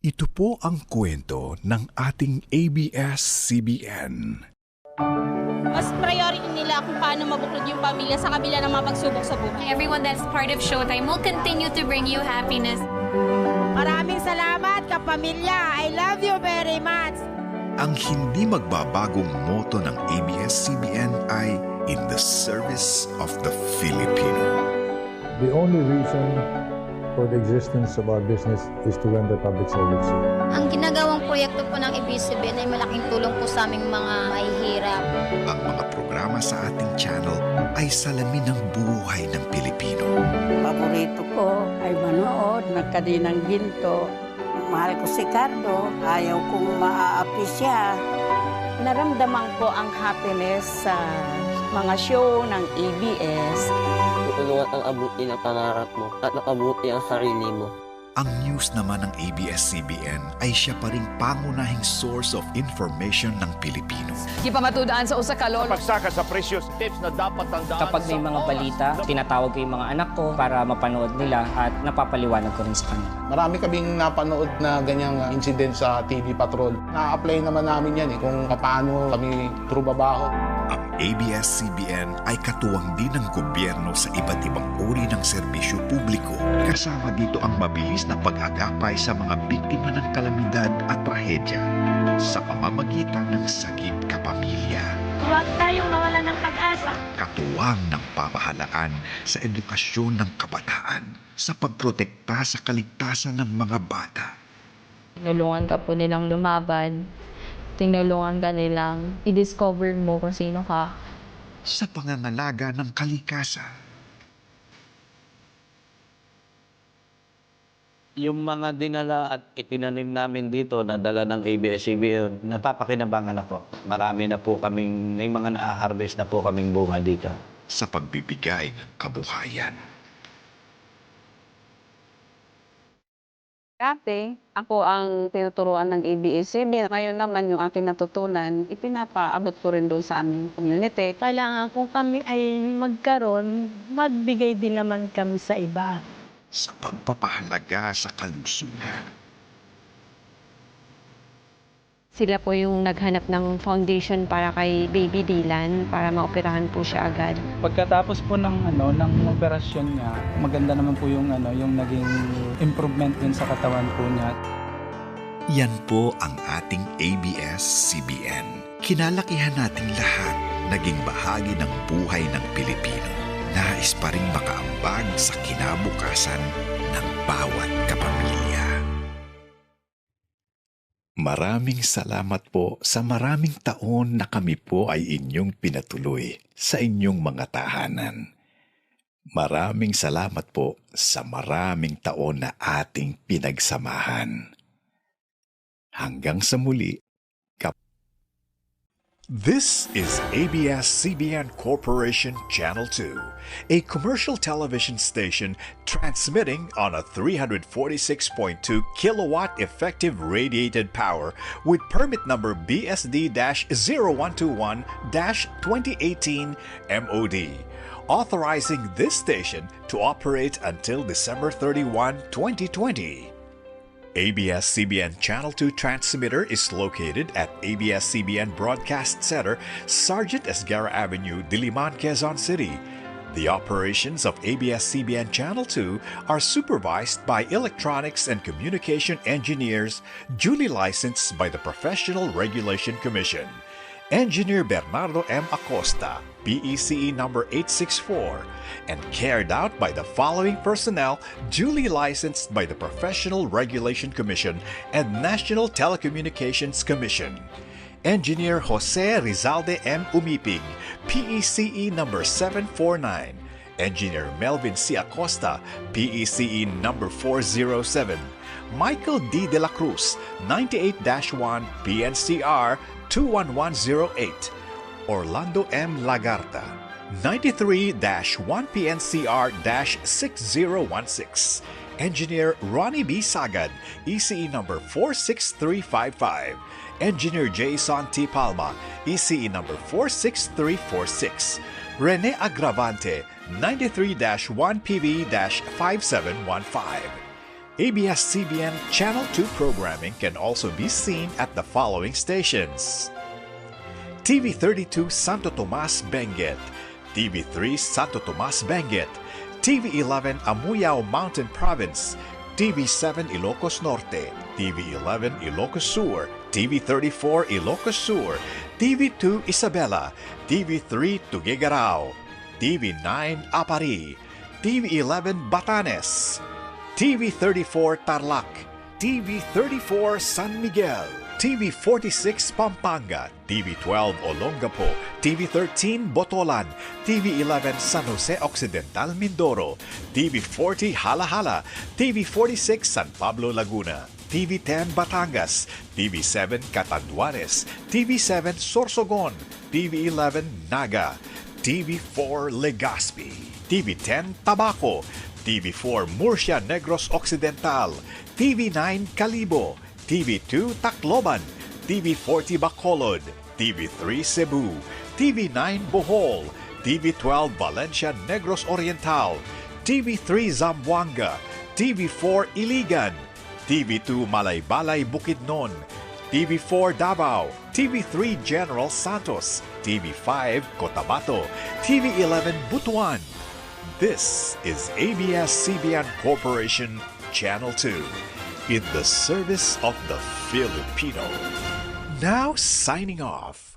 Ito po ang kwento ng ating ABS-CBN. Mas priority nila kung paano mabuklod yung pamilya sa kabila ng mga pagsubok sa buhay. Everyone that's part of Showtime will continue to bring you happiness. Maraming salamat, kapamilya. I love you very much. Ang hindi magbabagong motto ng ABS-CBN ay in the service of the Filipino. The only reason for the existence of our business is to render public service. Ang ginagawang proyekto po ng ABS-CBN ay malaking tulong po sa aming mga mahihirap. Ang mga programa sa ating channel ay salamin ng buhay ng Pilipino. Paborito ko ay manood ng Kadinang Ginto. Mahal ko si Cardo, ayaw kong maa-appreciate. Naramdaman ko ang happiness sa mga show ng ABS. Tulungan ang abuti ng pangarap mo at makabuti ang sarili mo. Ang news naman ng ABS-CBN ay siya pa ring pangunahing source of information ng Pilipino. Di pa matudaan sa usa ka lolo. Pagsaka sa precious tips na dapat tandaan. Kapag may mga balita, tinatawag ko yung mga anak ko para mapanood nila at napapaliwanag ko rin sa kanila. Marami kaming napanood na ganyang incident sa TV Patrol. Na-apply naman namin yan kung paano kami trubabaho. Ang ABS-CBN ay katuwang din ng gobyerno sa iba't ibang uri ng serbisyo publiko. Kasama dito ang mabilis na pag-agapay sa mga biktima ng kalamidad at trahedya sa pamamagitan ng Sagip Kapamilya. Huwag tayong mawala ng pag-asa. Katuwang ng pamahalaan sa edukasyon ng kabataan sa pagprotekta sa kaligtasan ng mga bata. Tinulungan ka po nilang lumaban. Tinulungan ka nilang i-discover mo kung sino ka. Sa pangangalaga ng kalikasan. Yung mga dinala at itinanim namin dito na dala ng ABS-CBN, napapakinabangan ako. Marami na po kaming, may mga na-harvest na po kaming bunga dito. Sa pagbibigay kabuhayan. Dati, ako ang tinuturuan ng ABS-CBN. Ngayon naman yung aking natutunan, ipinapaabot ko rin doon sa aming community. Kailangan kung kami ay magkaroon, magbigay din naman kami sa iba. Sa pagpapahalaga sa kalusugan. Sila po yung naghanap ng foundation para kay Baby Dylan para maoperahan po siya agad. Pagkatapos po ng operasyon niya, maganda naman po yung naging improvement din sa katawan po niya. Yan po ang ating ABS-CBN. Kinalakihan nating lahat, naging bahagi ng buhay ng Pilipino. Nais pa rin makaambag sa kinabukasan ng bawat kapamilya. Maraming salamat po sa maraming taon na kami po ay inyong pinatuloy sa inyong mga tahanan. Maraming salamat po sa maraming taon na ating pinagsamahan. Hanggang sa muli. This is ABS-CBN Corporation Channel 2, a commercial television station transmitting on a 346.2 kilowatt effective radiated power with permit number BSD-0121-2018 MOD, authorizing this station to operate until December 31, 2020. ABS-CBN Channel 2 transmitter is located at ABS-CBN Broadcast Center, Sergeant Esguerra Avenue, Diliman, Quezon City. The operations of ABS-CBN Channel 2 are supervised by electronics and communication engineers duly licensed by the Professional Regulation Commission. Engineer Bernardo M. Acosta, PECE number 864, and carried out by the following personnel duly licensed by the Professional Regulation Commission and National Telecommunications Commission. Engineer Jose Rizalde M. Umipig, PECE number 749. Engineer Melvin C. Acosta, PECE number 407. Michael D. De La Cruz, 98-1 PNCR 21108. Orlando M. Lagarta, 93-1 PNCR-6016. Engineer Ronnie B. Sagad, ECE number 46355. Engineer Jason T. Palma, ECE number 46346. Rene Agravante, 93-1 PV-5715. ABS-CBN Channel 2 programming can also be seen at the following stations: TV32 Santo Tomas Benguet, TV3 Santo Tomas Benguet, TV11 Amuyao Mountain Province, TV7 Ilocos Norte, TV11 Ilocos Sur, TV34 Ilocos Sur, TV2 Isabela, TV3 Tuguegarao, TV9 Apari, TV11 Batanes, TV34 Tarlac, TV34 San Miguel, TV46 Pampanga, TV12 Olongapo, TV13 Botolan, TV11 San Jose Occidental Mindoro, TV40 Halahala, TV46 San Pablo Laguna, TV10 Batangas, TV7 Catanduanes, TV7 Sorsogon, TV11 Naga, TV4 Legazpi, TV10 Tabaco, TV4 Murcia Negros Occidental, TV9 Calibo, TV2 Tacloban, TV40 Bacolod, TV3 Cebu, TV9 Bohol, TV12 Valencia Negros Oriental, TV3 Zamboanga, TV4 Iligan, TV2 Malaybalay Bukidnon, TV4 Davao, TV3 General Santos, TV5 Cotabato, TV11 Butuan. This is ABS-CBN Corporation Channel 2, in the service of the Filipino. Now signing off.